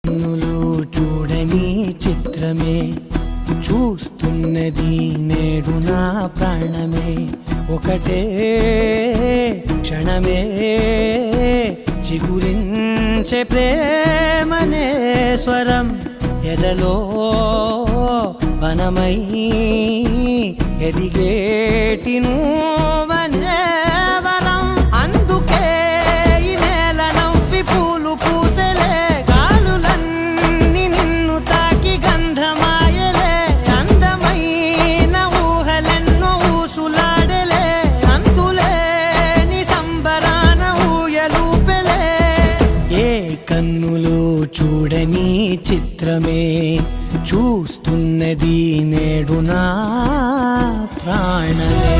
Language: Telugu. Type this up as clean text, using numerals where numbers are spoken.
కన్నులు చూడని చిత్రమే చూస్తున్నది నేడు నా ప్రాణమే ఒకటే క్షణమే చిగురించే ప్రేమనే స్వరం ఎదలో వనమై ఎదిగేటి నువ్వనే వరం అందుకే ఈ నేల నవ్వి పూలు పూసెలే గాలులన్నీ నిన్ను తాకి గంధమాయలే అందమైన ఊహలెన్నో ఊసులాడలే అంతులేని సంబరాన ఊయలూపెలే ఏ కన్నులు చూడని చిత్రమే చూస్తున్నది నేడు నా ప్రాణమే